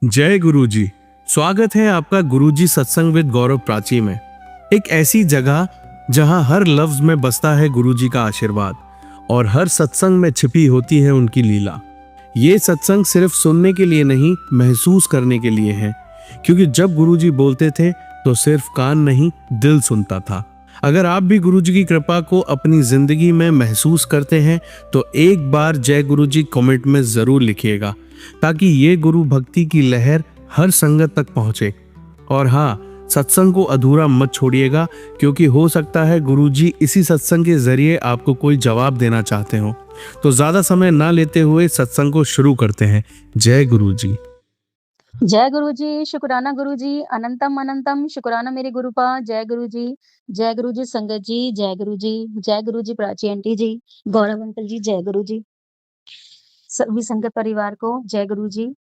जय गुरुजी। स्वागत है आपका गुरुजी सत्संग विद गौरव प्राची में। एक ऐसी जगह जहां हर लफ्ज में बसता है गुरुजी का आशीर्वाद और हर सत्संग में छिपी होती है उनकी लीला। ये सत्संग सिर्फ सुनने के लिए नहीं, महसूस करने के लिए है, क्योंकि जब गुरुजी बोलते थे तो सिर्फ कान नहीं, दिल सुनता था। अगर आप भी गुरुजी की कृपा को अपनी जिंदगी में महसूस करते हैं तो एक बार जय गुरुजी कमेंट में जरूर लिखिएगा, ताकि ये गुरु भक्ति की लहर हर संगत तक पहुंचे। और हाँ, सत्संग को अधूरा मत छोड़िएगा, क्योंकि हो सकता है गुरुजी इसी सत्संग के जरिए आपको कोई जवाब देना चाहते हो। तो ज्यादा समय ना लेते हुए सत्संग को शुरू करते हैं। जय गुरुजी। जय गुरुजी, शुक्राना गुरुजी, अनंतम अनंतम शुक्राना मेरे गुरुपा। जय गुरुजी संगत जी, जय गुरुजी प्राची आंटी जी, गौरव अंकल जी, जय गुरुजी। सभी संगत परिवार को जय गुरुजी।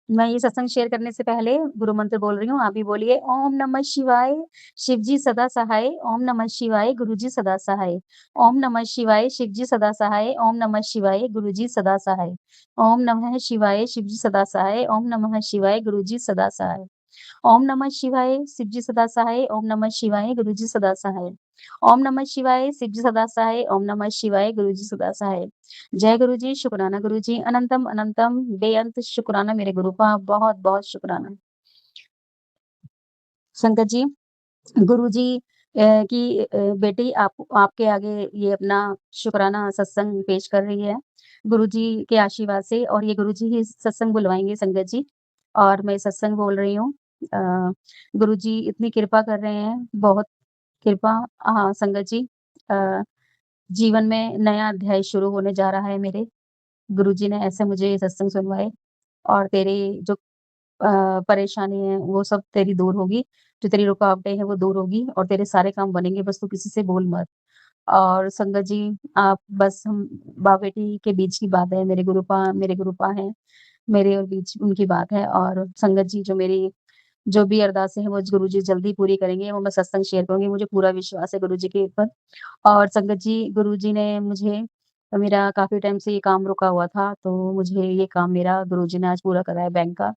मैं ये सत्संग शेयर करने से पहले गुरु मंत्र बोल रही हूँ, आप भी बोलिए। ओम नमः शिवाय, शिव जी सदा सहाय। ओम नमः शिवाय, गुरुजी सदा सहाय। ओम नमः शिवाय, शिव जी सदा सहाय। ओम नमः शिवाय, गुरुजी सदा सहाय। ओम नमः शिवाय, शिव जी सदा सहाय। ओम नमः शिवाय, गुरुजी सदा सहाय। ओम नमः शिवाय, शिव जी सदा सहाय। ओम नमः शिवाय, गुरुजी सदा सहाय। ओम नमः शिवाय, शिव जी सदा सहाय। ओम नमः शिवाय, गुरुजी सदा सहाय। जय गुरुजी, शुक्राना गुरुजी, अनंतम अनंतम बेअंत शुक्राना मेरे गुरु का, बहुत बहुत शुक्राना। संगत जी, गुरुजी की बेटी आपके आगे ये अपना शुक्राना सत्संग पेश कर रही है, गुरुजी के आशीर्वाद से। और ये गुरुजी ही सत्संग बुलवाएंगे संगत जी, और मैं सत्संग बोल रही हूँ। गुरुजी इतनी कृपा कर रहे हैं, बहुत कृपा। हाँ संगत जी, अ, जीवन में नया अध्याय शुरू होने जा रहा है मेरे। गुरुजी ने ऐसे मुझे सत्संग सुनवाए, और तेरी जो परेशानी है वो सब तेरी दूर होगी, जो तेरी रुकावटें हैं वो दूर होगी, और तेरे सारे काम बनेंगे, बस तू किसी से बोल मत। और संगत जी, आप बस हम बाप-बेटी के बीच की बात है, मेरे गुरुपा हैं, मेरे और बीच उनकी बात है। और संगत जी, जो भी अरदासें हैं वो गुरुजी जल्दी पूरी करेंगे, वो मैं सत्संग शेयर करूँगी, मुझे पूरा विश्वास है गुरुजी के ऊपर। और संगत जी, गुरुजी ने मुझे, मेरा काफ़ी टाइम से ये काम रुका हुआ था, तो मुझे ये काम मेरा गुरुजी ने आज पूरा कराया बैंक का,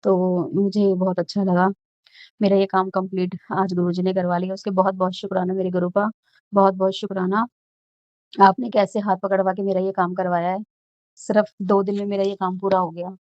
तो मुझे बहुत अच्छा लगा। मेरा ये काम कंप्लीट आज गुरुजी ने करवा लिया, उसके बहुत-बहुत शुक्राना मेरे गुरुपा, बहुत-बहुत शुक्राना। आपने कैसे हाथ पकड़वा के मेरा ये काम करवाया है। सिर्फ़ 2 दिन में मेरा ये काम पूरा हो गया,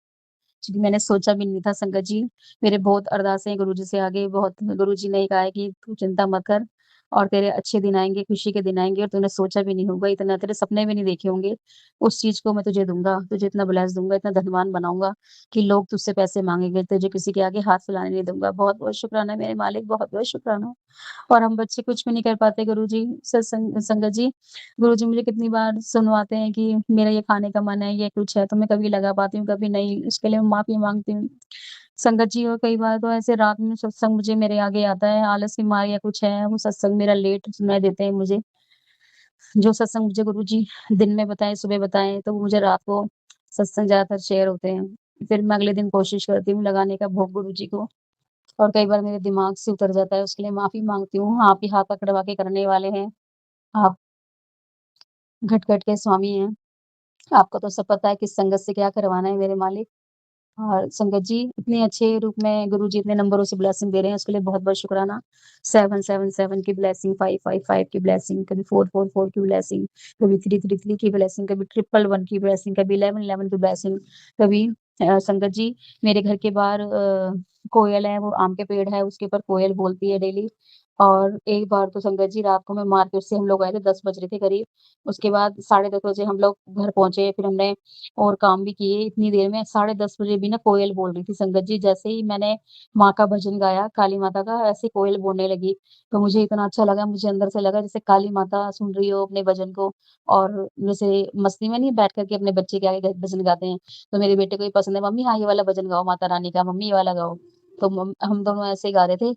क्योंकि मैंने सोचा भी नहीं था संगत जी। मेरे बहुत अरदासें गुरुजी से आगे, बहुत गुरुजी ने कहा है कि तू चिंता मत कर, और तेरे अच्छे दिन आएँगे, खुशी के दिन आएँगे, और तूने सोचा भी नहीं होगा, इतना तेरे सपने भी नहीं देखे होंगे। उस चीज़ को मैं तुझे दूँगा, तुझे इतना ब्लेस दूँगा, इतना धनवान बनाऊँगा कि लोग तुझसे पैसे माँगेंगे, तुझे किसी के आगे हाथ फैलाने नहीं दूँगा। बहुत-बहुत शुक्राना मेरे मालिक, बहुत-बहुत शुक्राना। और हम बच्चे कुछ भी नहीं कर पाते गुरुजी, संगत जी। गुरुजी मुझे कितनी बार सुनवाते हैं कि मेरा ये खाने का मन है, ये कुछ है, तो मैं कभी लगा पाती हूँ, कभी नहीं, उसके लिए मैं माफ़ी माँगती हूँ। संगत जी, और कई बार तो ऐसे रात में सत्संग मुझे मेरे आगे आता है, आलस की मार या कुछ है, वो सत्संग मेरा लेट सुनाई देते हैं मुझे। जो सत्संग मुझे गुरुजी दिन में बताएँ, सुबह बताएँ, तो वो मुझे रात को सत्संग ज़्यादातर शेयर होते हैं। फिर मैं अगले दिन कोशिश करती हूँ लगाने का भोग गुरुजी को, और कई बार मेरे दिमाग से उतर जाता है, उसके लिए माफ़ी माँगती हूँ। आप ही हाथ पकड़वा के करने वाले हैं, आप घट-घट के स्वामी हैं। आपको तो सब पता है किस संगत से क्या करवाना है मेरे मालिक। और संगत जी, इतने अच्छे रूप में गुरुजी इतने नंबरों से ब्लेसिंग दे रहे हैं, उसके लिए बहुत-बहुत शुक्राना। 777 की ब्लेसिंग, 555 की ब्लेसिंग, कभी 444 की ब्लेसिंग, कभी 333 की ब्लेसिंग, कभी 111 की ब्लेसिंग, कभी 1111 की ब्लेसिंग, कभी संगत जी, मेरे घर के बाहर कोयल है, वो आम के पेड़ है, उसके ऊपर कोयल बोलती है डेली। और एक बार तो संगत जी, रात को मैं मार्केट से हम लोग आए थे, 10 बज रहे थे करीब। उसके बाद 10:30 बजे हम लोग घर पहुँचे, फिर हमने और काम भी किए। इतनी देर में 10:30 बजे भी ना कोयल बोल रही थी संगत जी। जैसे ही मैंने माँ का भजन गाया, काली माता का, ऐसे कोयल बोलने लगी। तो मुझे इतना अच्छा लगा, मुझे अंदर से लगा जैसे काली माता सुन रही हो अपने भजन को, और जैसे मस्ती में नहीं बैठ कर के अपने बच्चे के आगे भजन गाते हैं। तो मेरे बेटे को ये पसंद है, "मम्मी हाँ, ये वाला भजन गाओ माता रानी का, मम्मी ये वाला गाओ।" तो हम दोनों ऐसे ही गा रहे थे।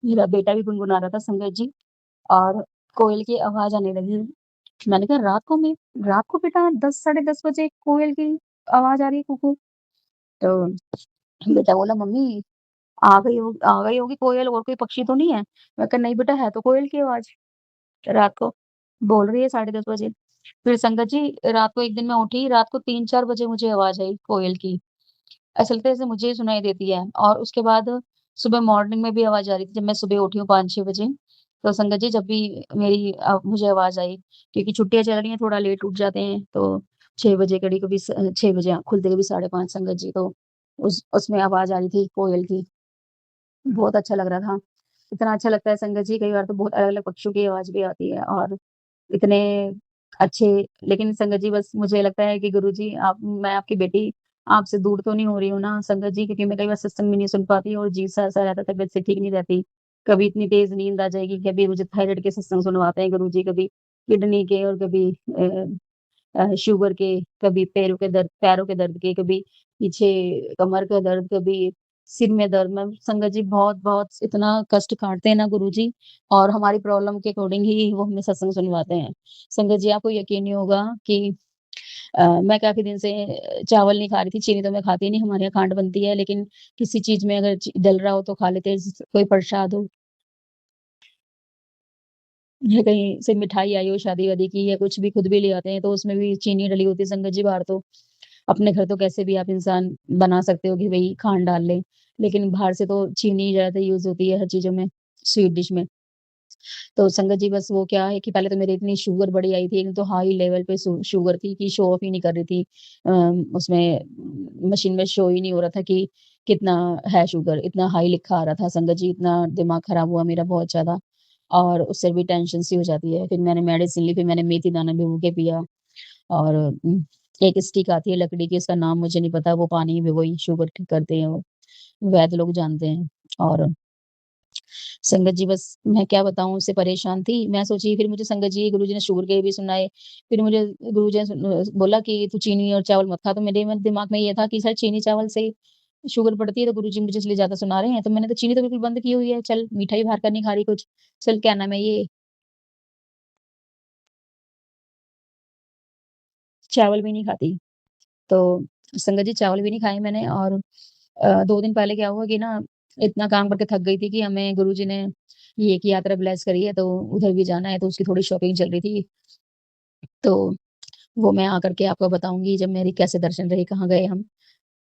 मेरा बेटा भी गुनगुना रहा था संगत जी, और कोयल की आवाज़ आने लगी। मैंने कहा रात को बेटा 10 साढ़े 10 बजे कोयल की आवाज़ आ रही है कुकू। तो बेटा बोला मम्मी आ गई होगी कोयल, और कोई पक्षी तो नहीं है? मैं कहा नहीं बेटा, है तो कोयल की आवाज़, रात को बोल रही है 10:30 बजे। फिर संगत जी रात को एक दिन मैं उठी, रात को 3-4 बजे मुझे आवाज़ आई कोयल की। ऐसा लगता है जैसे मुझे ही सुनाई देती है और उसके बाद सुबह मॉर्निंग में भी आवाज़ आ रही थी जब मैं सुबह उठी हूँ 5-6 बजे। तो संगत जी जब भी मेरी मुझे आवाज़ आई क्योंकि छुट्टियाँ चल रही हैं, थोड़ा लेट उठ जाते हैं, तो 6 बजे कभी कभी 6 बजे आँख खुलते कभी 5:30 संगत जी, तो उस उसमें आवाज़ आ रही थी कोयल की। बहुत अच्छा लग रहा था। इतना अच्छा लगता है संगत जी कई बार तो बहुत अलग-अलग पक्षियों की आवाज़ भी आती है और इतने अच्छे लेकिन संगत जी बस मुझे लगता है कि गुरुजी आप मैं आपकी बेटी आपसे दूर तो नहीं हो रही हूँ ना संगत जी? क्योंकि मैं कई बार सत्संग भी नहीं सुन पाती और जी सा-सा रहता है, तबीयत से ठीक नहीं रहती। कभी इतनी तेज़ नींद आ जाएगी, कभी मुझे थायराइड के सत्संग सुनवाते हैं गुरुजी, कभी किडनी के और कभी शुगर के, कभी पैरों के दर्द के, कभी पीछे कमर का दर्द, कभी सिर में दर्द। मैम संगत जी बहुत-बहुत इतना कष्ट काटते हैं ना गुरुजी और हमारी प्रॉब्लम के अकॉर्डिंग ही वो हमें सत्संग सुनवाते हैं। संगत जी आपको यकीन नहीं होगा कि मैं काफ़ी दिन से चावल नहीं खा रही थी, चीनी तो मैं खाती नहीं, हमारे यहाँ खांड बनती है, लेकिन किसी चीज़ में अगर डल रहा हो तो खा लेते हैं, कोई प्रसाद हो या कहीं से मिठाई आई हो शादी-वादी की या कुछ भी खुद भी ले आते हैं, तो उसमें भी चीनी डली होती है संगत जी बाहर तो। अपने घर तो कैसे भी आप इंसान बना सकते हो कि भई खांड डाल लें, लेकिन बाहर से तो चीनी ज़्यादा यूज़ होती है हर चीज़ों में, स्वीट डिश में। तो संगत जी बस वो क्या है कि पहले तो मेरी इतनी शुगर बड़ी आई थी, एक तो हाई लेवल पे शुगर थी कि शो ऑफ ही नहीं कर रही थी। उसमें मशीन में शो ही नहीं हो रहा था कि कितना है शुगर, इतना हाई लिखा आ रहा था संगत जी, इतना दिमाग खराब हुआ मेरा बहुत ज़्यादा और उससे भी टेंशन सी हो जाती है। फिर मैंने मेडिसिन ली, फिर मैंने मेथी दाना भिगो के पिया और एक स्टिक आती है लकड़ी की, उसका नाम मुझे नहीं पता, वो पानी में भिगोई, शुगर ठीक करते हैं वो, वैद्य लोग जानते हैं और संगत जी बस मैं क्या बताऊँ उससे परेशान थी। मैं सोची फिर मुझे संगत जी गुरुजी ने शुगर के भी सुनाए। फिर मुझे गुरुजी ने बोला कि तू चीनी और चावल मत खा। तो मेरे मन दिमाग में ये था कि शायद चीनी चावल से शुगर बढ़ती है तो गुरुजी मुझे इसलिए ज़्यादा सुना रहे हैं। तो मैंने तो चीनी तो बिल्कुल बंद की हुई है। चल मीठा भी बाहर का नहीं खा रही कुछ। चल क्या नाम है ये चावल भी नहीं खाती। तो संगत जी चावल भी नहीं खाए मैंने और 2 दिन पहले क्या हुआ कि ना इतना काम करके थक गई थी कि हमें गुरुजी ने ये एक यात्रा ब्लेस करी है तो उधर भी जाना है तो उसकी थोड़ी शॉपिंग चल रही थी। तो वो मैं आकर के आपको बताऊँगी जब मेरी कैसे दर्शन रहे, कहाँ गए हम।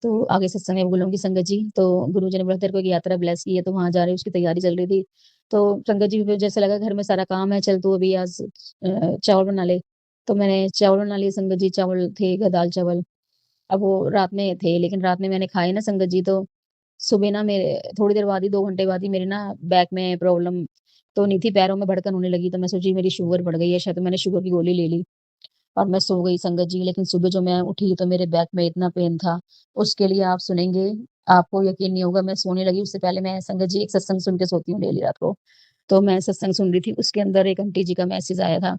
तो आगे सत्संग में बोलूँगी संगत जी, तो गुरुजी ने बोला तेरे को एक यात्रा ब्लेस की है तो वहाँ जा रही हूँ, उसकी तैयारी चल रही थी। तो संगत जी फिर जैसे लगा घर में सारा काम है, चल तू अभी आज चावल बना ले। तो मैंने चावल बना लिए संगत जी, चावल थे दाल-चावल। अब वो रात में थे, लेकिन रात में मैंने खाए ना संगत जी तो सुबह ना मेरे थोड़ी देर बाद ही 2 घंटे बाद ही मेरे ना बैक में प्रॉब्लम तो नहीं थी, पैरों में धड़कन होने लगी, तो मैं सोची मेरी शुगर बढ़ गई है शायद, तो मैंने शुगर की गोली ले ली। और मैं सो गई संगत जी, लेकिन सुबह जो मैं उठी तो मेरे बैक में इतना पेन था, उसके लिए आप सुनेंगे, आपको यकीन नहीं होगा मैं सोने लगी उससे पहले मैं संगत जी एक सत्संग सुन के सोती हूँ डेली रात को। तो मैं सत्संग सुन रही थी, उसके अंदर एक आंटी जी का मैसेज आया था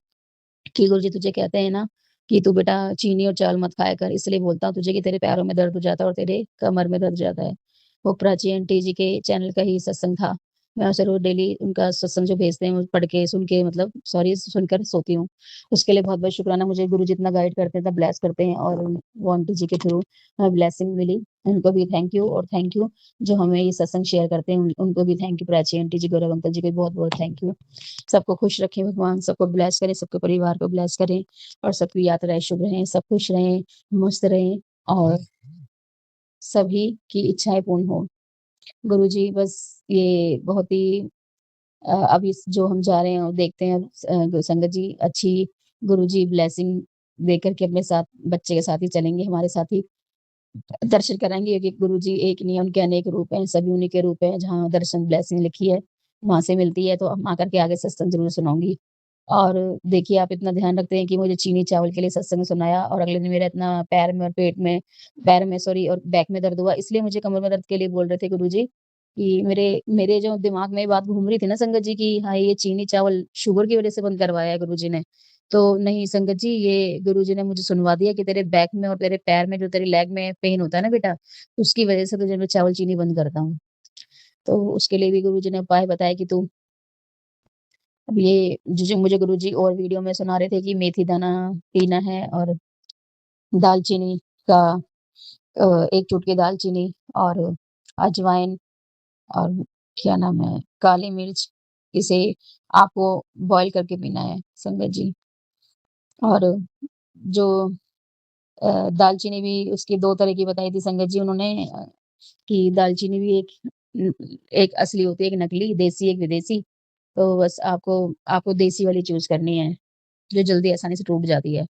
कि गुरुजी तुझे कहते हैं ना कि तू बेटा चीनी और चावल मत खाया कर, इसलिए बोलता हूँ तुझे कि तेरे पैरों में दर्द हो जाता है और तेरे कमर में दर्द हो जाता है। वो प्राची आंटी जी के चैनल का ही सत्संग था। मैं उसे रोज़ डेली उनका सत्संग जो भेजते हैं वो पढ़ के, सुन के मतलब सॉरी सुनकर सोती हूँ। उसके लिए बहुत-बहुत शुक्राना मुझे गुरुजी इतना गाइड करते हैं, इतना ब्लेस करते हैं और वो आंटी जी के थ्रू ब्लेसिंग मिली। उनको भी थैंक यू और थैंक यू जो हमें ये सत्संग शेयर करते हैं, उनको भी thank you Prachi aunty ji, Gaurav uncle ji को बहुत-बहुत थैंक यू। सबको खुश रखें भगवान, सबको ब्लेस करें, सबके परिवार को ब्लेस करें और सबकी यात्राएँ शुभ रहें, सब खुश रहें, मस्त रहें और सभी की इच्छाएँ पूर्ण हों। गुरुजी बस ये बहुत ही अब इस जो हम जा रहे हैं और देखते हैं संगत जी अच्छी गुरुजी ब्लेसिंग देकर के अपने साथ बच्चे के साथ ही चलेंगे, हमारे साथ ही दर्शन कराएँगे कि गुरुजी एक नहीं है, उनके अनेक रूप हैं, सभी उन्हीं के रूप हैं, जहाँ दर्शन ब्लेसिंग लिखी है, वहाँ से मिलती है, तो हम आकर के आगे सत्संग ज़रूर सुनाऊँगी। और देखिए, आप इतना ध्यान रखते हैं कि मुझे चीनी चावल के लिए सत्संग सुनाया और अगले दिन मेरा इतना पैर में सॉरी और बैक में दर्द हुआ, इसलिए मुझे कमर में दर्द के लिए बोल रहे थे गुरुजी कि मेरे मेरे जो दिमाग में ये बात घूम रही थी ना संगत जी कि हाँ, ये चीनी चावल शुगर की वज़ह से बंद करवाया है गुरुजी ने। तो नहीं संगत जी, ये गुरुजी ने मुझे सुनवा दिया कि तेरे बैक में और तेरे पैर में जो तेरी लेग में पेन होता है ना बेटा, उसकी वज़ह से तुझे मैं चावल चीनी बंद करता हूँ। तो उसके लिए भी गुरुजी ने उपाय बताया कि तू अब ये जो मुझे गुरुजी और वीडियो में सुना रहे थे कि मेथी दाना पीना है और दालचीनी का 1 चुटकी दालचीनी और अजवाइन और क्या नाम है, काली मिर्च, इसे आपको बॉयल करके पीना है, संगत जी। और जो दालचीनी भी उसकी 2 तरह की बताई थी संगत जी उन्होंने, कि दालचीनी भी एक असली होती है, एक नकली, देसी, एक विदेशी। तो बस आपको आपको देसी वाली चूज़ करनी है, जो जल्दी आसानी से टूट जाती है,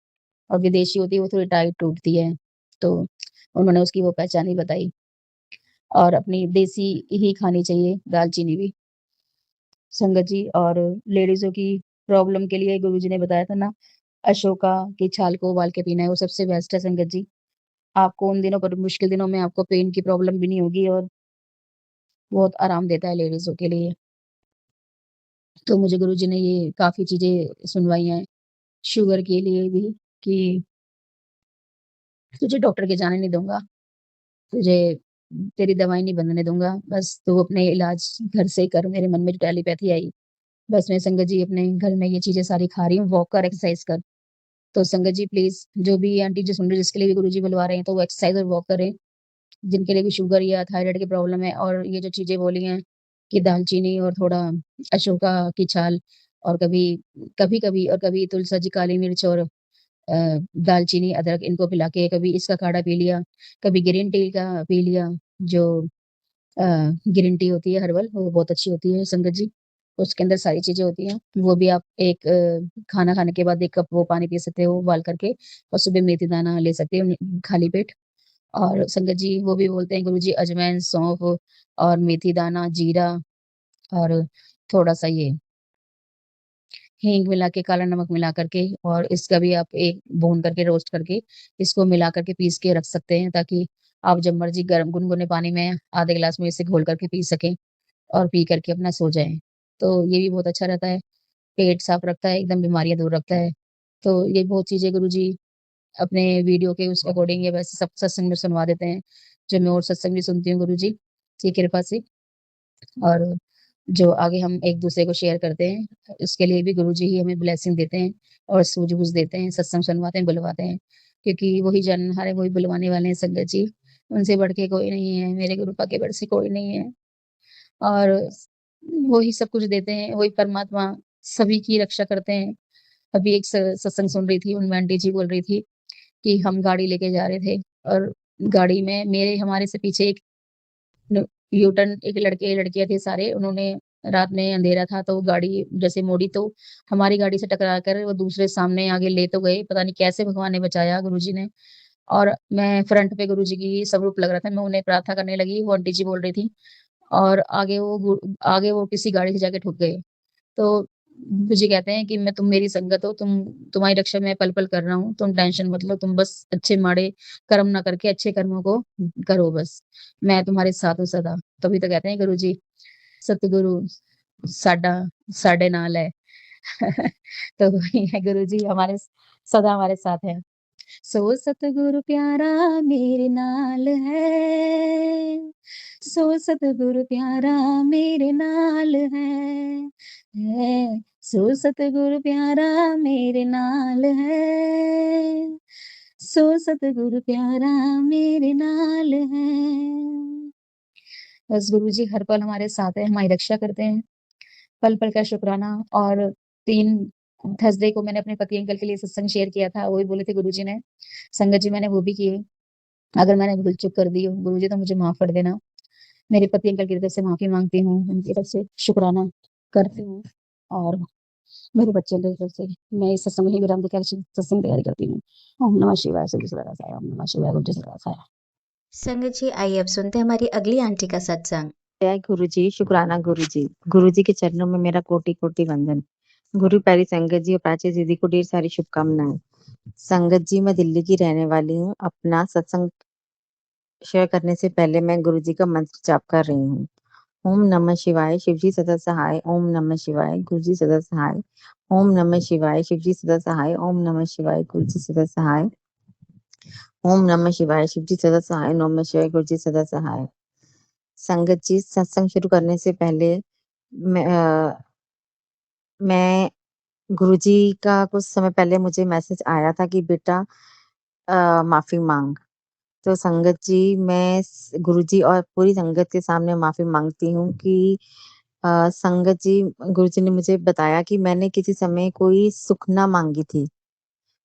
और विदेशी होती है वो थोड़ी टाइट टूटती है। तो उन्होंने उसकी वो पहचान भी बताई, और अपनी देसी ही खानी चाहिए दालचीनी भी संगत जी। और लेडीज़ों की प्रॉब्लम के लिए गुरुजी ने बताया था ना, अशोका की छाल को उबाल के पीना है, वो सबसे बेस्ट है संगत जी। आपको उन दिनों पर, मुश्किल दिनों में आपको पेन की प्रॉब्लम भी नहीं होगी, और बहुत आराम देता है लेडीज़ों के लिए। तो मुझे गुरुजी ने ये काफ़ी चीज़ें सुनवाई हैं, शुगर के लिए भी, कि तुझे डॉक्टर के जाने नहीं दूँगा, तुझे तेरी दवाई नहीं बनने दूँगा, बस तू अपने इलाज घर से ही कर। मेरे मन में जो टेलीपैथी आई, बस मैं संगत जी अपने घर में ये चीज़ें सारी खा रही हूँ, वॉक कर, एक्सरसाइज़ कर। तो संगत जी प्लीज़, जो भी आंटी जी सुन रही हैं, जिसके लिए भी गुरुजी बुलवा रहे हैं, तो वो एक्सरसाइज़ और वॉक करें। जिनके लिए भी शुगर या थायराइड की प्रॉब्लम है, और ये जो चीज़ें बोली हैं कि दालचीनी और थोड़ा अशोका की छाल, और कभी-कभी और कभी तुलसी जी, काली मिर्च और दालचीनी, अदरक, इनको पिला के कभी इसका काढ़ा पी लिया, कभी ग्रीन टी का पी लिया, जो अ, ग्रीन टी होती है हर्बल, वो बहुत अच्छी होती है संगत जी। उसके अंदर सारी चीज़ें होती हैं, वो भी आप एक खाना खाने के बाद 1 कप वो पानी पी सकते हो उबाल करके, और सुबह मेथी दाना ले सकते हो खाली पेट। और संगत जी वो भी बोलते हैं गुरुजी, अजवाइन, सौंफ और मेथी दाना, जीरा, और थोड़ा-सा ये हींग मिला के, काला नमक मिला करके, और इसका भी आप एक भून करके, रोस्ट करके, इसको मिला करके पीस के रख सकते हैं, ताकि आप जब मर्ज़ी गरम गुनगुने पानी में आधे गिलास में इसे घोल करके पी सकें, और पी करके अपना सो जाएँ। तो ये भी बहुत अच्छा रहता है, पेट साफ रखता है, एकदम बीमारियाँ दूर रखता है। तो ये बहुत चीज़ें गुरुजी अपने वीडियो के उस अकॉर्डिंग या वैसे सब सत्संग में सुनवा देते हैं, जो मैं और सत्संग भी सुनती हूँ गुरुजी की कृपा से। और जो आगे हम एक-दूसरे को शेयर करते हैं, उसके लिए भी गुरुजी ही हमें ब्लेसिंग देते हैं, और सूझबूझ देते हैं, सत्संग सुनवाते हैं, बुलवाते हैं। क्योंकि वही जानहार है, वही बुलवाने वाले हैं संगत जी, उनसे बढ़ के कोई नहीं है, मेरे गुरु के बढ़ से कोई नहीं है। और वही सब कुछ देते हैं, वही परमात्मा सभी की रक्षा करते हैं। अभी एक सत्संग सुन रही थी, उनमें आंटी जी बोल रही थी कि हम गाड़ी लेके जा रहे थे, और गाड़ी में हमारे से पीछे एक न यू टर्न, एक लड़के-लड़कियाँ थे सारे, उन्होंने रात में अंधेरा था तो गाड़ी जैसे मोड़ी, तो हमारी गाड़ी से टकरा कर वो दूसरे सामने आगे ले तो गए, पता नहीं कैसे भगवान ने बचाया गुरुजी ने। और मैं फ्रंट पे गुरुजी की स्वरूप लग रहा था, मैं उन्हें प्रार्थना करने लगी, वो आंटी जी बोल रही थी, और आगे वो किसी गाड़ी से जाके ठुक गए। तो गुरुजी कहते हैं कि मैं, तुम मेरी संगत हो, तुम्हारी रक्षा मैं पल-पल कर रहा हूँ, तुम टेंशन मत लो, तुम बस अच्छे माड़े कर्म ना करके अच्छे कर्मों को करो बस, मैं तुम्हारे साथ हूँ सदा। तभी तो कहते हैं गुरुजी, सतगुरु साडा साडे नाल है। तो वही है, गुरुजी सदा हमारे साथ हैं। सो सतगुरु प्यारा मेरे नाल है, सो सतगुरु प्यारा मेरे नाल है, सो सतगुरु प्यारा मेरे नाल है, सो सतगुरु प्यारा मेरे नाल है। बस गुरुजी हर पल हमारे साथ है, हमारी रक्षा करते हैं। पल-पल का शुकराना। और 3 थर्सडे को मैंने अपने पति अंकल के लिए सत्संग शेयर किया था, वो भी बोले थे गुरुजी ने, संगत जी मैंने वो भी किए। अगर मैंने भूल-चूक कर दी हो गुरुजी तो मुझे माफ़ कर देना। मेरे पति अंकल की तरफ से माफ़ी माँगती हूँ, उनकी तरफ से शुकराना करती हूँ, और मेरे बच्चों की तरफ से मैं इस सत्संग में ही विराम देकर सत्संग तैयारी करती हूँ। ओम नमः शिवाय, श्री सदा साई, ओम नमः शिवाय, गुरु जी सदा साई। संगत जी, आइए अब सुनते हैं हमारी अगली आंटी का सत्संग। जय गुरु जी, शुक्राना गुरु जी। गुरु जी के चरणों में मेरा कोटि-कोटि वंदन। गुरु प्यारी संगत जी और प्राची दीदी को ढेर सारी शुभकामनाएँ। संगत जी, मैं दिल्ली की रहने वाली हूँ। अपना सत्संग शेयर करने से पहले मैं गुरु जी का मंत्र जाप कर रही हूँ। ओम नमः शिवाय, शिव जी सदा सहाय। ओम नमः शिवाय, गुरु जी सदा सहाय। ओम नमः शिवाय, शिव जी सदा सहाय। ओम नमः शिवाय, गुरु जी सदा सहाय। ओम नमः शिवाय, शिव जी सदा सहाय। ओम नमः शिवाय, गुरु जी सदा सहाय। संगत जी, सत्संग शुरू करने से पहले मैं मैं गुरुजी का कुछ समय पहले मुझे मैसेज आया था कि बेटा माफ़ी माँग। तो संगत जी, मैं गुरुजी और पूरी संगत के सामने माफ़ी माँगती हूँ कि संगत जी, गुरुजी ने मुझे बताया कि मैंने किसी समय कोई सुख ना माँगी थी।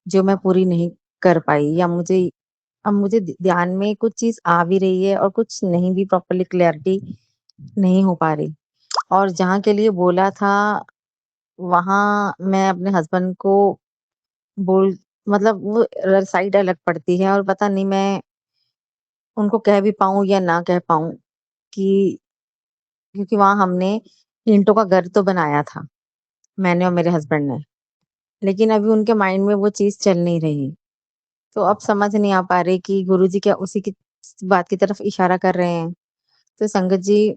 जो मैं पूरी नहीं कर पाई, या मुझे ध्यान में कुछ चीज़ आ भी रही है और कुछ नहीं भी, प्रॉपर्ली क्लैरिटी नहीं हो पा रही। और जहाँ के लिए बोला था, वहाँ मैं अपने हस्बैंड को बोल मतलब वो साइड अलग पड़ती है, और पता नहीं मैं उनको कह भी पाऊँ या ना कह पाऊँ, कि क्योंकि वहाँ हमने ईंटों का घर तो बनाया था, मैंने और मेरे हस्बैंड ने, लेकिन अभी उनके माइंड में वो चीज़ चल नहीं रही। तो अब समझ नहीं आ पा रही कि गुरुजी क्या उसी की बात की तरफ इशारा कर रहे हैं। तो संगत जी,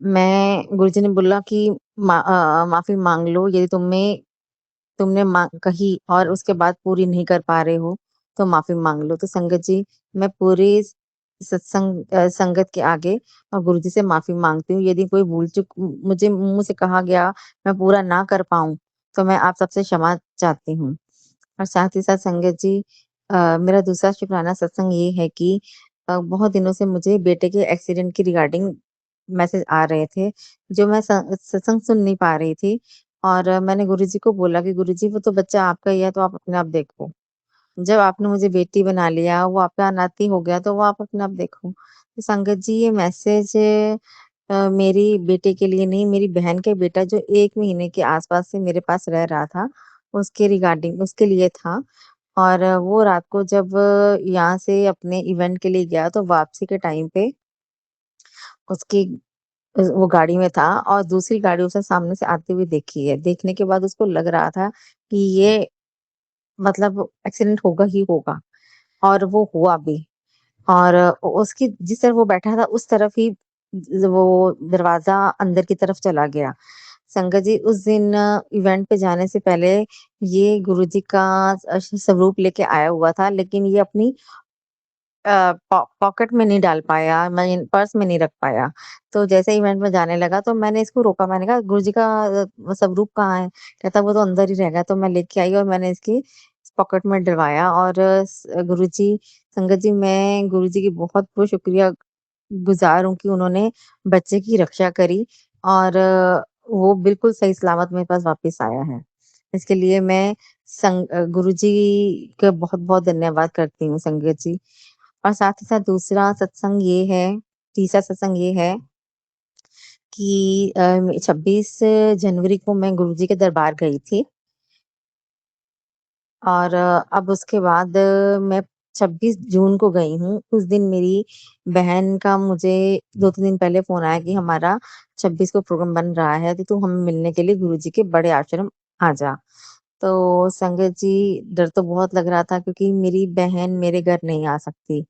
गुरुजी ने बोला कि माफ़ी माँग लो, यदि तुमने कही और उसके बाद पूरी नहीं कर पा रहे हो, तो माफ़ी माँग लो। तो संगत जी, मैं पूरी संगत के आगे और गुरुजी से माफ़ी माँगती हूँ। यदि कोई भूल-चूक मुझे मुँह से कहा गया, मैं पूरा ना कर पाऊँ, तो मैं आप सबसे क्षमा चाहती हूँ। और साथ ही साथ संगत जी, मेरा दूसरा शुक्राना सत्संग ये है कि बहुत दिनों से मुझे बेटे के एक्सीडेंट की रिगार्डिंग मैसेज आ रहे थे, जो मैं सत्संग सुन नहीं पा रही थी। और मैंने गुरुजी को बोला कि गुरुजी, वो तो बच्चा आपका ही है, तो आप अपने आप देखो। जब आपने मुझे बेटी बना लिया, वो आपका नाती हो गया, तो वो आप अपने आप देखो। तो संगत जी, ये मैसेज मेरी बेटे के लिए नहीं, मेरी बहन का बेटा जो 1 महीने के आस-पास से मेरे पास रह रहा था, उसके रिगार्डिंग उसके लिए था। और वो रात को जब यहाँ से अपने इवेंट के लिए गया, तो वापसी के टाइम पे उसकी वो गाड़ी में था, और दूसरी गाड़ी उसने सामने से आते हुए देखी है। देखने के बाद उसको लग रहा था कि ये मतलब एक्सीडेंट होगा ही होगा, और वो हुआ भी। और उसकी जिस तरफ वो बैठा था, उस तरफ ही वो दरवाज़ा अंदर की तरफ चला गया। संगत जी, उस दिन इवेंट पे जाने से पहले ये गुरुजी का स्वरूप लेके आया हुआ था, लेकिन ये अपनी पॉकेट में नहीं डाल पाया, मैं पर्स में नहीं रख पाया। तो जैसे इवेंट में जाने लगा, तो मैंने इसको रोका, मैंने कहा, गुरुजी का स्वरूप कहाँ है? कहता वो तो अंदर ही रह गया। तो मैं लेके आई और मैंने इसकी पॉकेट में डलवाया। और गुरुजी, संगत जी, मैं गुरुजी की बहुत-बहुत शुक्रिया गुज़ार हूँ कि उन्होंने बच्चे की रक्षा करी, और वो बिल्कुल सही सलामत मेरे पास वापस आया है। इसके लिए मैं गुरुजी का बहुत-बहुत धन्यवाद करती हूँ, संगत जी। और साथ ही साथ तीसरा सत्संग ये है कि 26 जनवरी को मैं गुरुजी के दरबार गई थी। और अब उसके बाद मैं 26 जून को गई हूँ। उस दिन मेरी बहन का मुझे 2-3 दिन पहले फ़ोन आया कि हमारा 26 को प्रोग्राम बन रहा है, तो तू हमें मिलने के लिए गुरुजी के बड़े आश्रम आ जा। तो संगत जी, डर तो बहुत लग रहा था, क्योंकि मेरी बहन मेरे घर नहीं आ सकती।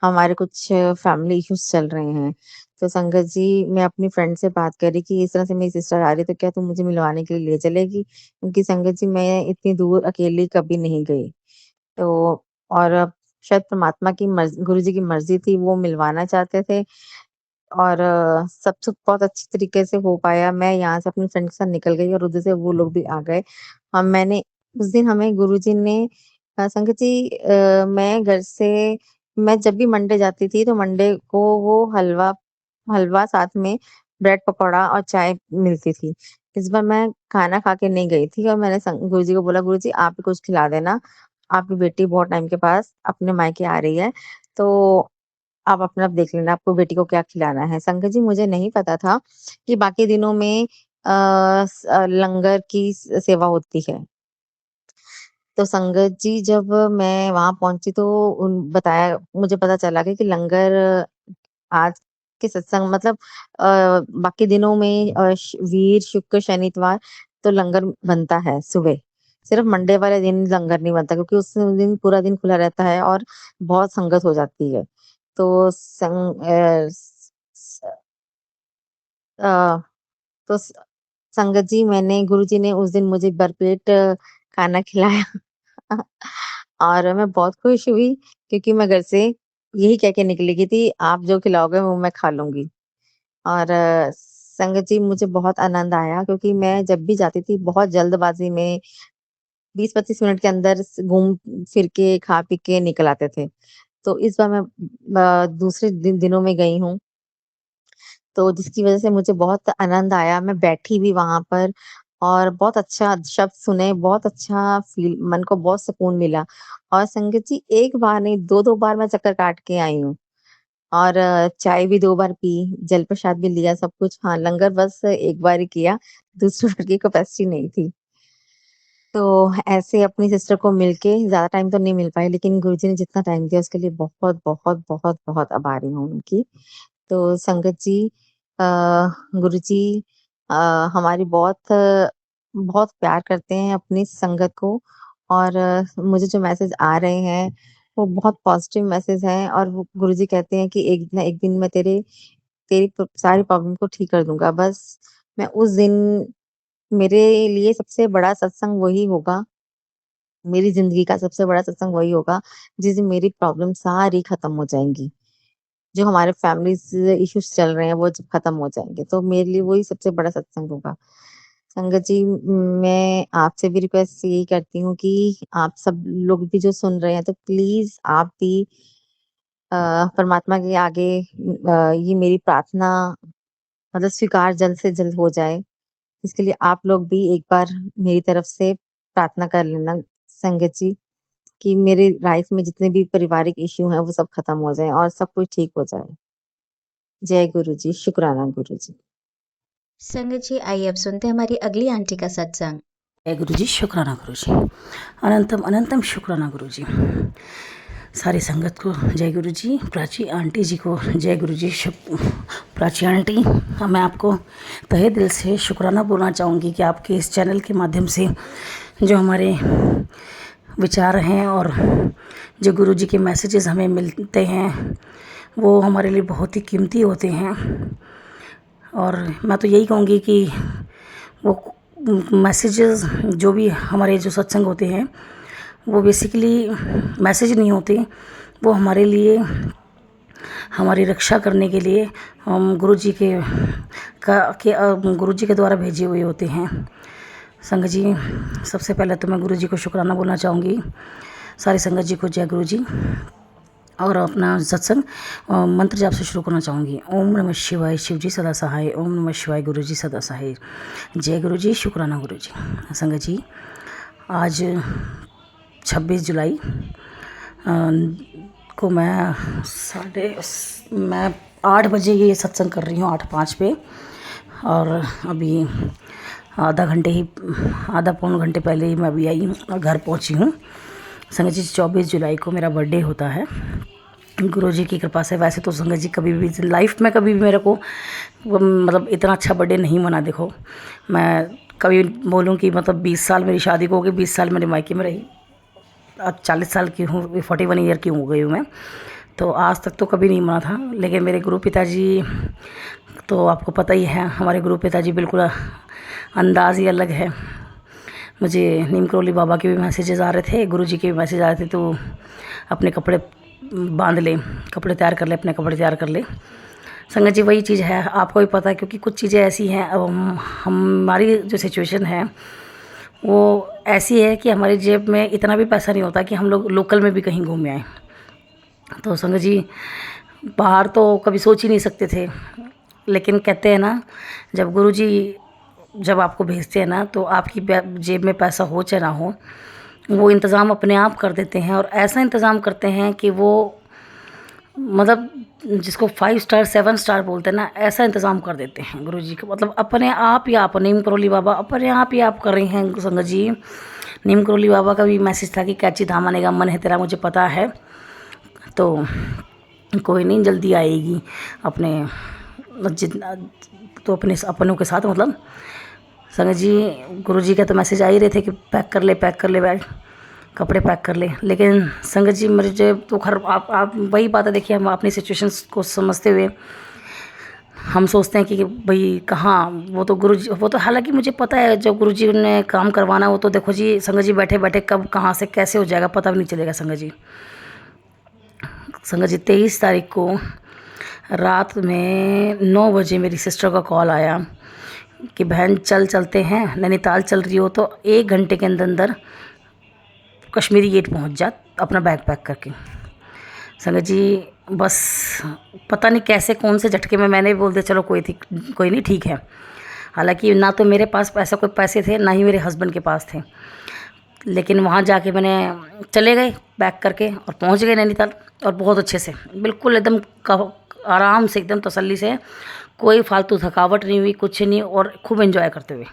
हमारे कुछ फैमिली इश्यूज़ चल रहे हैं। तो संगत जी, मैं अपनी फ्रेंड से बात करी कि इस तरह से मेरी सिस्टर आ रही है, तो क्या तुम मुझे मिलवाने के लिए ले चलेगी? क्योंकि संगत जी, मैं इतनी दूर अकेली कभी नहीं गई। तो और शायद परमात्मा की गुरुजी की मर्ज़ी थी, वो मिलवाना चाहते थे। और सब कुछ बहुत अच्छी तरीके से हो पाया। मैं यहाँ से अपनी फ्रेंड के साथ निकल गई, और उधर से वो लोग भी आ गए। मैंने उस दिन हमें गुरुजी ने संगत जी, मैं जब भी मंडे जाती थी, तो मंडे को वो हलवा हलवा साथ में ब्रेड पकौड़ा और चाय मिलती थी। इस बार मैं खाना खा के नहीं गई थी, और मैंने गुरुजी को बोला, गुरुजी आप ही कुछ खिला देना। आपकी बेटी बहुत टाइम के पास अपने मायके आ रही है, तो आप अपना देख लेना, आपको बेटी को क्या खिलाना है। संगत जी, मुझे नहीं पता था कि बाकी दिनों में लंगर की सेवा होती है। तो संगत जी, जब मैं वहाँ पहुँची, तो मुझे पता चला कि लंगर आज के सत्संग मतलब बाकी दिनों में वीर, शुक्र, शनिवार तो लंगर बनता है सुबह। सिर्फ मंडे वाले दिन लंगर नहीं बनता, क्योंकि उस दिन पूरा दिन खुला रहता है और बहुत संगत हो जाती है। तो अ, तो संगत जी, गुरुजी ने उस दिन मुझे भरपेट खाना खिलाया। और मैं बहुत खुश हुई, क्योंकि मैं घर से यही कह के निकली की थी, आप जो खिलाओगे वो मैं खा लूँगी। और संगत जी, मुझे बहुत आनंद आया, क्योंकि मैं जब भी जाती थी, बहुत जल्दबाज़ी में 20-25 मिनट के अंदर घूम फिर के, खा पी के निकल आते थे। तो इस बार मैं दूसरे दिनों में गई हूँ, तो जिसकी वज़ह से मुझे बहुत आनंद आया। मैं बैठी भी वहाँ पर, और बहुत अच्छा शब्द सुने, बहुत अच्छा फ़ील, मन को बहुत सुकून मिला। और संगत जी, 1 बार नहीं 2-2 बार मैं चक्कर काट के आई हूँ। और चाय भी 2 बार पी, जल प्रसाद भी लिया, सब कुछ। हाँ, लंगर बस 1 बार ही किया, दूसरी बार की कैपेसिटी नहीं थी। तो ऐसे अपनी सिस्टर को मिलके ज़्यादा टाइम तो नहीं मिल पाई, लेकिन गुरुजी ने जितना टाइम दिया उसके लिए बहुत, बहुत, बहुत, बहुत आभारी हूँ उनकी। तो संगत जी, अ, गुरुजी अ, हमारी बहुत प्यार करते हैं अपनी संगत को। और मुझे जो मैसेज आ रहे हैं, वो बहुत पॉज़िटिव मैसेज हैं। और वो गुरुजी कहते हैं कि एक ना एक दिन मैं तेरी सारी प्रॉब्लम को ठीक कर दूँगा। बस मैं उस दिन, मेरे लिए सबसे बड़ा सत्संग वही होगा, मेरी ज़िंदगी का सबसे बड़ा सत्संग वही होगा, जिस दिन मेरी प्रॉब्लम सारी खत्म हो जाएँगी। जो हमारे फैमिलीज़ इश्यूज़ चल रहे हैं, वो जब खत्म हो जाएँगे, तो मेरे लिए वही सबसे बड़ा सत्संग होगा। संगत जी, मैं आपसे भी रिक्वेस्ट यही करती हूँ कि आप सब लोग भी जो सुन रहे हैं, तो प्लीज़ आप भी परमात्मा के आगे ये मेरी प्रार्थना मतलब स्वीकार जल्द से जल्द हो जाए। इसके लिए आप लोग भी एक बार मेरी तरफ से प्रार्थना कर लेना संगत जी, कि मेरी लाइफ में जितने भी पारिवारिक इश्यू हैं, वो सब खत्म हो जाएँ और सब कुछ ठीक हो जाए। जय गुरु जी, शुक्राना गुरु जी। संगत जी, आइए अब सुनते हैं हमारी अगली आंटी का सत्संग। जय गुरु जी, शुक्राना गुरु जी। अनंतम अनंतम शुक्राना गुरु जी। सारी संगत को जय गुरु जी, प्राची आंटी जी को जय गुरु जी। प्राची आंटी, मैं आपको तहे दिल से शुक्राना बोलना चाहूँगी कि आपके इस चैनल के माध्यम से जो हमारे विचार हैं और जो गुरु जी के मैसेजेस हमें मिलते हैं, वो हमारे लिए बहुत ही कीमती होते हैं। और मैं तो यही कहूँगी कि वो मैसेजेस जो भी हमारे जो सत्संग होते हैं, वो बेसिकली मैसेज नहीं होते, वो हमारे लिए, हमारी रक्षा करने के लिए हम गुरुजी के द्वारा भेजे हुए होते हैं। संगत जी, सबसे पहले तो मैं गुरुजी को शुक्राना बोलना चाहूँगी। सारी संगत जी को जय गुरु जी। और अपना सत्संग मंत्र जाप से शुरू करना चाहूँगी। ओम नमः शिवाय, शिव जी सदा सहाय। ओम नमः शिवाय, गुरु जी सदा सहाय। जय गुरु जी, शुक्राना गुरु जी। संगत जी, आज 26 जुलाई को मैं 8 बजे ये सत्संग कर रही हूँ, 8:05 पे। और अभी आधा पौन घंटे पहले ही मैं अभी आई हूँ और घर पहुँची हूँ। संगत जी, 24 जुलाई को मेरा बर्थडे होता है। गुरु जी की कृपा से, वैसे तो संगत जी कभी भी लाइफ में कभी भी मेरे को मतलब इतना अच्छा बर्थडे नहीं मना। देखो, मैं कभी बोलूँ कि मतलब 20 साल मेरी शादी को हो गई, 20 साल मेरे मायके में रही, अब 40 साल की हूँ, 41 ईयर की हो गई हूँ मैं, तो आज तक तो कभी नहीं मना था। लेकिन मेरे गुरु पिताजी तो आपको पता ही है, हमारे गुरु पिताजी बिल्कुल अंदाज़ ही अलग है। मुझे नीम करोली बाबा के भी मैसेजेस आ रहे थे, गुरु जी के भी मैसेज आ रहे थे, तो अपने कपड़े बांध ले, कपड़े तैयार कर ले, अपने कपड़े तैयार कर ले। संगत जी, वही चीज़ है, आपको भी पता है, क्योंकि कुछ चीज़ें ऐसी हैं। अब हमारी जो सिचुएशन है वो ऐसी है कि हमारी जेब में इतना भी पैसा नहीं होता कि हम लोग लोकल में भी कहीं घूम आएँ। तो संगत जी, बाहर तो कभी सोच ही नहीं सकते थे, लेकिन कहते हैं ना, जब गुरुजी जब आपको भेजते हैं ना, तो आपकी जेब में पैसा हो चाहे ना हो, वो इंतज़ाम अपने आप कर देते हैं। और ऐसा इंतज़ाम करते हैं कि वो मतलब जिसको 5 स्टार 7 स्टार बोलते हैं ना, ऐसा इंतज़ाम कर देते हैं गुरुजी का। मतलब अपने आप ही आप, नीम करोली बाबा अपने आप ही आप कर रही हैं संगत जी। नीम करोली बाबा का भी मैसेज था कि कैची धाम आने का मन है तेरा, मुझे पता है, तो कोई नहीं, जल्दी आएगी। अपने जितना तो अपने अपनों के साथ, मतलब संगत जी, गुरुजी का तो मैसेज आ ही रहे थे कि पैक कर ले बैग, कपड़े पैक कर ले। लेकिन संगत जी, मुझे तो खैर आप वही बात है, देखिए, हम अपनी सिचुएशंस को समझते हुए हम सोचते हैं कि भाई कहाँ, वो तो गुरुजी, वो तो हालांकि मुझे पता है जो गुरुजी ने काम करवाना, वो तो देखो जी संगत जी, बैठे बैठे कब कहाँ से कैसे हो जाएगा पता भी नहीं चलेगा। संगत जी, 23 तारीख को रात में 9 बजे मेरी सिस्टर का कॉल आया कि बहन चलते हैं, नैनीताल चल रही हो तो 1 घंटे के अंदर कश्मीरी गेट पहुंच जा अपना बैग पैक करके। संगत जी, बस पता नहीं कैसे कौन से झटके में मैंने बोल दिया चलो कोई नहीं, ठीक है। हालांकि ना तो मेरे पास ऐसा कोई पैसे थे, ना ही मेरे हस्बैंड के पास थे, लेकिन वहाँ जाके मैंने चले गए पैक करके और पहुँच गए नैनीताल। और बहुत अच्छे से, बिल्कुल एकदम आराम से, एकदम तसल्ली से, कोई फालतू थकावट नहीं हुई, कुछ नहीं, और खूब एंजॉय करते हुए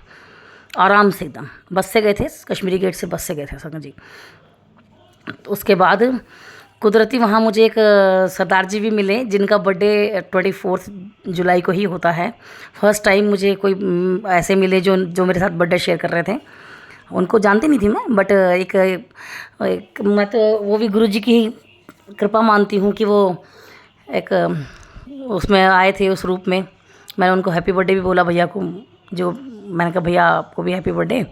आराम से एकदम। बस से गए थे, कश्मीरी गेट से बस से गए थे संगत जी। तो उसके बाद कुदरती वहाँ मुझे एक सरदार जी भी मिले, जिनका बर्थडे 24 जुलाई को ही होता है। फर्स्ट टाइम मुझे कोई ऐसे मिले जो मेरे साथ बर्थडे शेयर कर रहे थे। उनको जानती नहीं थी मैं, बट एक मैं तो वो भी गुरु जी की कृपा मानती हूँ कि वो एक उसमें आए थे उस रूप में। मैंने उनको हैप्पी बर्थडे भी बोला भैया को, जो मैंने कहा भैया आपको भी हैप्पी बर्थडे।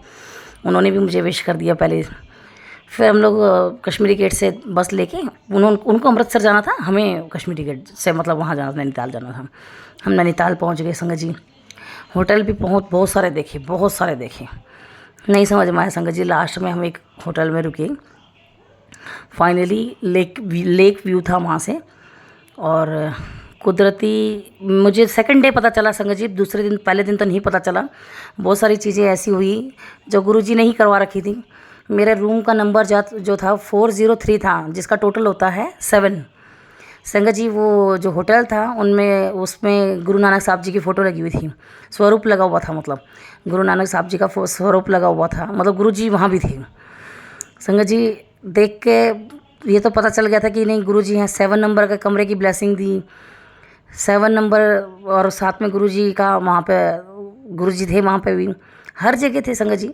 उन्होंने भी मुझे विश कर दिया पहले। फिर हम लोग कश्मीरी गेट से बस लेके, उनको अमृतसर जाना था, हमें कश्मीरी गेट से मतलब वहाँ जाना था, नैनीताल जाना था। हम नैनीताल पहुँच गए संगत जी। होटल भी बहुत सारे देखे, नहीं समझ में आया संगत जी। लास्ट में हम एक होटल में रुके, फाइनली लेक व्यू था वहाँ से। और कुदरती मुझे सेकंड डे पता चला संगत जी, दूसरे दिन, पहले दिन तो नहीं पता चला। बहुत सारी चीज़ें ऐसी हुई जो गुरुजी ने ही करवा रखी थी। मेरे रूम का नंबर जो था 403 था, जिसका टोटल होता है 7। संगत जी वो जो होटल था उसमें गुरु नानक साहब जी की फ़ोटो लगी हुई थी, स्वरूप लगा हुआ था, मतलब गुरु नानक साहब जी का स्वरूप लगा हुआ था, मतलब गुरु जी वहाँ भी थे। संगत जी देख के ये तो पता चल गया था कि नहीं, गुरु जी हैं। 7 नंबर के कमरे की ब्लेसिंग दी, 7 नंबर, और साथ में गुरु जी का वहाँ पे गुरु जी थे, वहाँ पे भी हर जगह थे संगत जी।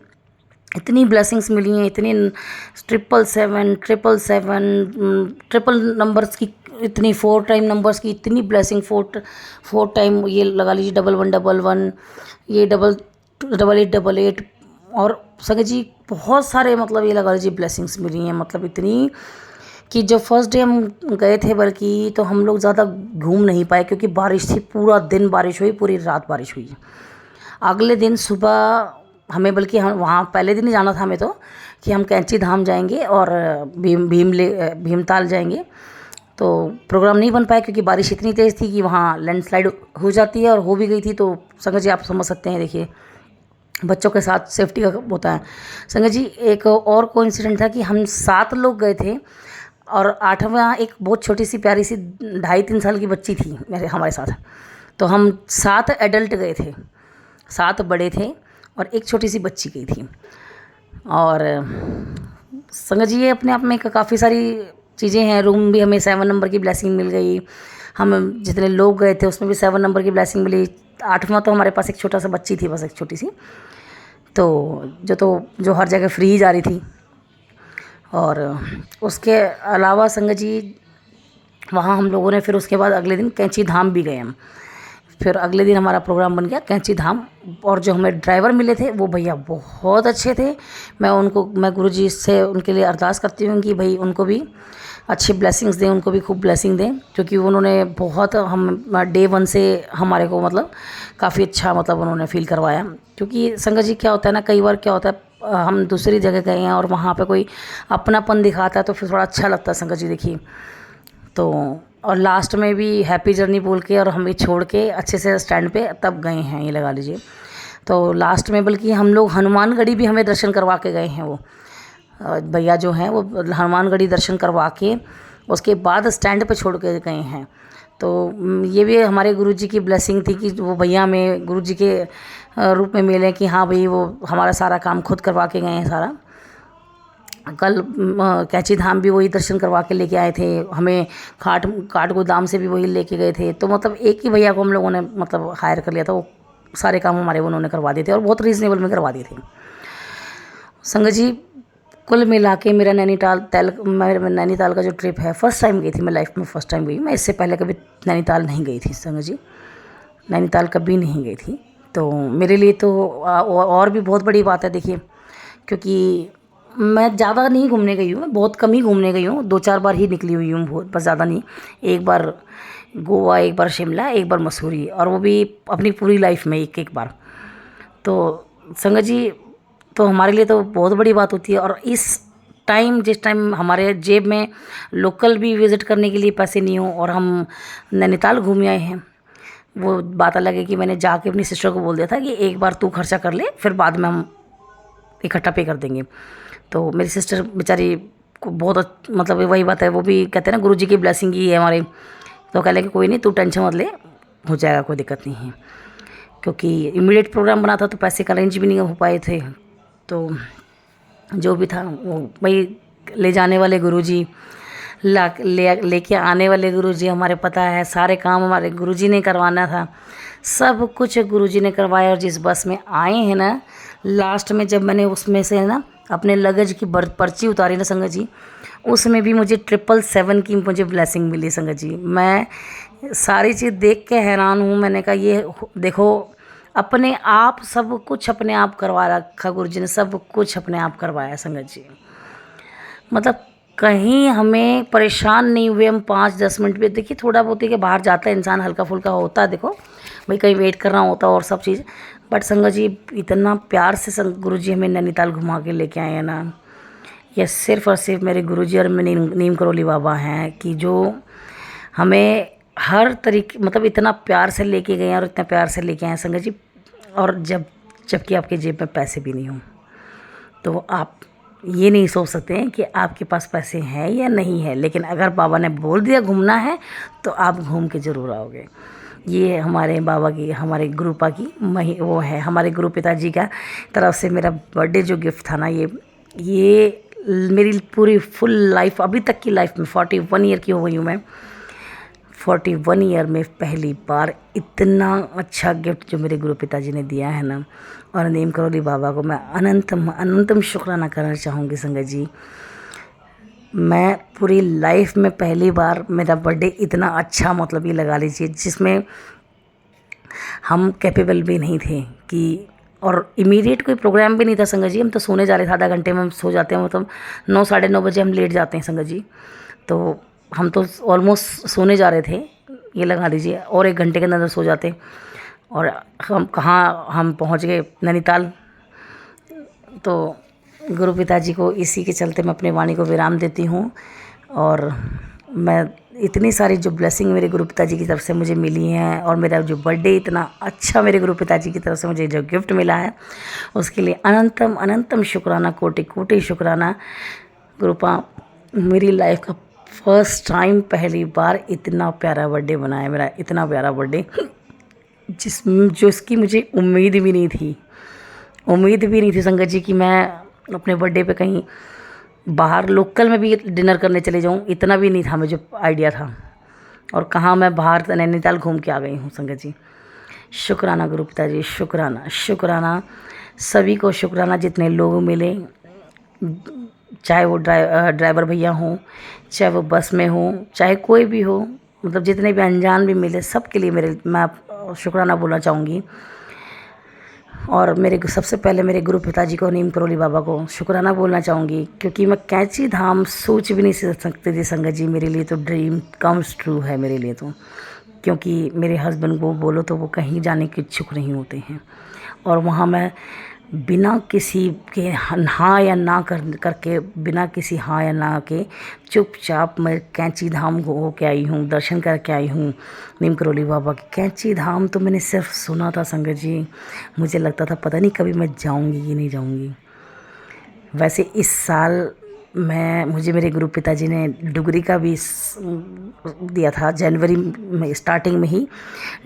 इतनी ब्लेसिंग्स मिली हैं, इतनी 777 ट्रिपल नंबर्स की, इतनी 4 टाइम नंबर्स की इतनी ब्लेसिंग, 4 टाइम ये लगा लीजिए, 1111, ये 8888, और संगत जी बहुत सारे मतलब ये लगा लीजिए ब्लेसिंग्स मिली हैं, मतलब इतनी कि जो फर्स्ट डे हम गए थे, बल्कि तो हम लोग ज़्यादा घूम नहीं पाए क्योंकि बारिश थी, पूरा दिन बारिश हुई, पूरी रात बारिश हुई। अगले दिन सुबह हमें, बल्कि हम वहाँ पहले दिन ही जाना था हमें तो, कि हम कैंची धाम जाएंगे और भीमताल जाएंगे। तो प्रोग्राम नहीं बन पाया क्योंकि बारिश इतनी तेज़ थी कि वहाँ लैंडस्लाइड हो जाती है, और हो भी गई थी। तो संगत जी आप समझ सकते हैं, देखिए बच्चों के साथ सेफ्टी का होता है। संगत जी एक और कोइंसिडेंट था कि हम 7 लोग गए थे, और 8वां एक बहुत छोटी सी प्यारी सी 2.5-3 साल की बच्ची थी हमारे साथ। तो हम 7 एडल्ट गए थे, 7 बड़े थे और एक छोटी सी बच्ची गई थी। और संगत जी ये अपने आप में काफ़ी सारी चीज़ें हैं। रूम भी हमें 7 नंबर की ब्लेसिंग मिल गई, हम जितने लोग गए थे उसमें भी 7 नंबर की ब्लेसिंग मिली। 8वां तो हमारे पास एक छोटा सा बच्ची थी, बस एक छोटी सी, तो जो हर जगह फ्री जा रही थी। और उसके अलावा संगत जी वहाँ हम लोगों ने फिर उसके बाद अगले दिन कैंची धाम भी गए हम। फिर अगले दिन हमारा प्रोग्राम बन गया कैंची धाम, और जो हमें ड्राइवर मिले थे वो भैया बहुत अच्छे थे। मैं गुरुजी से उनके लिए अरदास करती हूँ कि भाई उनको भी अच्छी ब्लेसिंग्स दें, उनको भी खूब ब्लेसिंग दें, क्योंकि उन्होंने बहुत डे 1 से हमारे को मतलब काफ़ी अच्छा मतलब उन्होंने फील करवाया। क्योंकि संगत जी क्या होता है ना, कई बार क्या होता है हम दूसरी जगह गए हैं और वहाँ पे कोई अपनापन दिखाता है तो फिर थोड़ा अच्छा लगता है संगत जी, देखिए। तो और लास्ट में भी हैप्पी जर्नी बोल के और हमें छोड़ के अच्छे से स्टैंड पे तब गए हैं, ये लगा लीजिए। तो लास्ट में बल्कि हम लोग हनुमानगढ़ी भी हमें दर्शन करवा के गए हैं, वो भैया जो हैं वो हनुमानगढ़ी दर्शन करवा के उसके बाद स्टैंड पे छोड़ के गए हैं। तो ये भी हमारे गुरुजी की ब्लेसिंग थी कि वो भैया हमें गुरुजी के रूप में मिले कि हाँ भाई वो हमारा सारा काम खुद करवा के गए हैं सारा। कल कैंची धाम भी वही दर्शन करवा के लेके आए थे, हमें काठ गोदाम से भी वही लेके गए थे। तो मतलब एक ही भैया को हम लोगों ने मतलब हायर कर लिया था, वो सारे काम हमारे उन्होंने करवा दिए थे और बहुत रीज़नेबल में करवा दिए थे। संगत जी कुल मिला के मेरा नैनीताल का जो ट्रिप है, फर्स्ट टाइम गई थी मैं, लाइफ में फर्स्ट टाइम गई मैं। इससे पहले कभी नैनीताल नहीं गई थी संगत जी, नैनीताल कभी नहीं गई थी। तो मेरे लिए तो और भी बहुत बड़ी बात है, देखिए, क्योंकि मैं ज़्यादा नहीं घूमने गई हूँ, बहुत कम ही घूमने गई हूँ, 2-4 बार ही निकली हुई हूँ, बहुत बस, ज़्यादा नहीं। एक बार गोवा, एक बार शिमला, एक बार मसूरी, और वो भी अपनी पूरी लाइफ में एक बार। तो संगत जी तो हमारे लिए तो बहुत बड़ी बात होती है। और जिस टाइम हमारे जेब में लोकल भी विज़िट करने के लिए पैसे नहीं हो और हम नैनीताल घूम आए हैं, वो बात अलग है कि मैंने जाके अपनी सिस्टर को बोल दिया था कि एक बार तू खर्चा कर ले, फिर बाद में हम इकट्ठा पे कर देंगे। तो मेरी सिस्टर बेचारी को बहुत मतलब वही बात है, वो भी कहते हैं ना गुरुजी की ब्लेसिंग ही है हमारे। तो कह लगे कोई नहीं, तू टेंशन मत ले, हो जाएगा, कोई दिक्कत नहीं है। क्योंकि इमीडिएट प्रोग्राम बना था तो पैसे का अरेंज भी नहीं हो पाए थे। तो जो भी था वो वही ले जाने वाले गुरुजी, लेके आने वाले गुरुजी, हमारे पता है सारे काम हमारे गुरुजी ने करवाना था, सब कुछ गुरुजी ने करवाया। और जिस बस में आए हैं ना, लास्ट में जब मैंने उसमें से ना अपने लगेज की पर्ची उतारी ना संगत जी, उसमें भी मुझे 777 की मुझे ब्लेसिंग मिली संगत जी। मैं सारी चीज़ देख के हैरान हूँ। मैंने कहा ये देखो, अपने आप सब कुछ अपने आप करवा रखा गुरुजी ने, सब कुछ अपने आप करवाया संगत जी। मतलब कहीं हमें परेशान नहीं हुए हम 5-10 मिनट भी। देखिए थोड़ा बहुत ही कि बाहर जाता है इंसान, हल्का फुल्का होता है, देखो भाई कहीं वेट करना होता और सब चीज़, बट संगत जी इतना प्यार से गुरुजी हमें नैनीताल घुमा के लेके आए हैं ना, ये सिर्फ़ और सिर्फ मेरे गुरुजी और मेरे नीम करोली बाबा हैं कि जो हमें हर तरीके मतलब इतना प्यार से लेके गए हैं और इतना प्यार से लेके आए हैं संगत जी। और जबकि आपके जेब में पैसे भी नहीं हों, तो आप ये नहीं सोच सकते हैं कि आपके पास पैसे हैं या नहीं है, लेकिन अगर बाबा ने बोल दिया घूमना है तो आप घूम के ज़रूर आओगे। ये हमारे बाबा की, हमारे गुरुपा की वो है, हमारे गुरु पिताजी का तरफ से मेरा बर्थडे जो गिफ्ट था ना, ये मेरी पूरी फुल लाइफ, अभी तक की लाइफ में 41 ईयर की हो गई हूँ मैं, 41 ईयर में पहली बार इतना अच्छा गिफ्ट जो मेरे गुरु पिताजी ने दिया है ना। और नीम करोली बाबा को मैं अनंतम शुक्राना करना चाहूँगी संगत जी। मैं पूरी लाइफ में पहली बार मेरा बर्थडे इतना अच्छा, मतलब ये लगा लीजिए, जिसमें हम कैपेबल भी नहीं थे कि, और इमीडिएट कोई प्रोग्राम भी नहीं था संगत जी। हम तो सोने जा रहे थे, आधा घंटे में हम सो जाते हैं, मतलब 9 साढ़े 9 बजे हम लेट जाते हैं संगत जी। तो हम तो ऑलमोस्ट सोने जा रहे थे, ये लगा लीजिए, और 1 घंटे के अंदर सो जाते। और हम पहुंच गए नैनीताल। तो गुरु पिताजी को इसी के चलते मैं अपनी वाणी को विराम देती हूँ। और मैं इतनी सारी जो ब्लेसिंग मेरे गुरु पिताजी की तरफ से मुझे मिली हैं, और मेरा जो बर्थडे इतना अच्छा मेरे गुरु पिताजी की तरफ से मुझे जो गिफ्ट मिला है, उसके लिए अनंतम शुक्राना, कोटि शुक्राना। गुरुपा मेरी लाइफ का फर्स्ट टाइम, पहली बार इतना प्यारा बर्थडे बनाया मेरा, इतना प्यारा बर्थडे जिसकी मुझे उम्मीद भी नहीं थी संगत जी कि मैं अपने बर्थडे पे कहीं बाहर लोकल में भी डिनर करने चले जाऊं, इतना भी नहीं था मुझे आइडिया था। और कहाँ मैं बाहर नैनीताल घूम के आ गई हूँ संगत जी। शुक्राना गुरु पिताजी, शुक्राना सभी को, शुक्राना जितने लोग मिले, चाहे वो ड्राइवर भैया हों, चाहे वो बस में हों, चाहे कोई भी हो, मतलब जितने भी अनजान भी मिले, सब के लिए मैं शुक्राना बोलना चाहूँगी। और सबसे पहले मेरे गुरु पिताजी को, नीम करोली बाबा को शुक्राना बोलना चाहूँगी, क्योंकि मैं कैंची धाम सोच भी नहीं सकती थी संगत जी। मेरे लिए तो ड्रीम कम्स ट्रू है मेरे लिए तो, क्योंकि मेरे हस्बैंड को बोलो तो वो कहीं जाने के इच्छुक नहीं होते हैं, और वहाँ मैं बिना किसी के हाँ या ना करके, बिना किसी हाँ या ना के चुपचाप मैं कैंची धाम हो के आई हूँ, दर्शन करके आई हूँ नीम करोली बाबा की। कैंची धाम तो मैंने सिर्फ सुना था संगत जी, मुझे लगता था पता नहीं कभी मैं जाऊँगी कि नहीं जाऊँगी। वैसे इस साल मुझे मेरे गुरु पिताजी ने डुगरी का भी दिया था, जनवरी में स्टार्टिंग में ही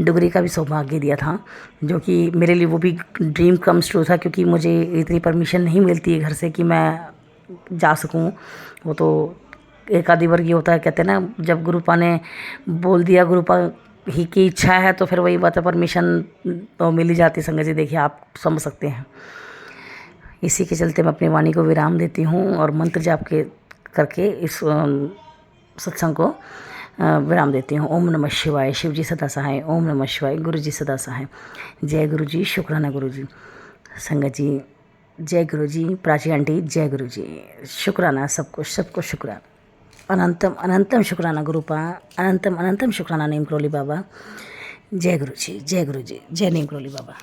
डुगरी का भी सौभाग्य दिया था, जो कि मेरे लिए वो भी ड्रीम कम्स ट्रू था, क्योंकि मुझे इतनी परमिशन नहीं मिलती है घर से कि मैं जा सकूं। वो तो एक आधी वर्ग होता है, कहते हैं ना, जब गुरुपा ने बोल दिया, गुरुपा ही की इच्छा है, तो फिर वही बात है, परमिशन तो मिल ही जाती संगत जी। देखिए आप समझ सकते हैं। इसी के चलते मैं अपनी वाणी को विराम देती हूँ और मंत्र जाप करके इस सत्संग को विराम देती हूँ। ओम नमः शिवाय, शिव जी सदा सहाय। ओम नमः शिवाय, गुरु जी सदा सहाय। जय गुरु जी, शुक्राना गुरु जी। संगत जी जय गुरु जी, प्राची आंटी जय गुरु जी, शुक्राना सबको शुक्राना, अनंतम शुक्राना गुरुपा, अनंतम शुक्राना नीम करोली बाबा। जय गुरु जी, जय नीम करोली बाबा।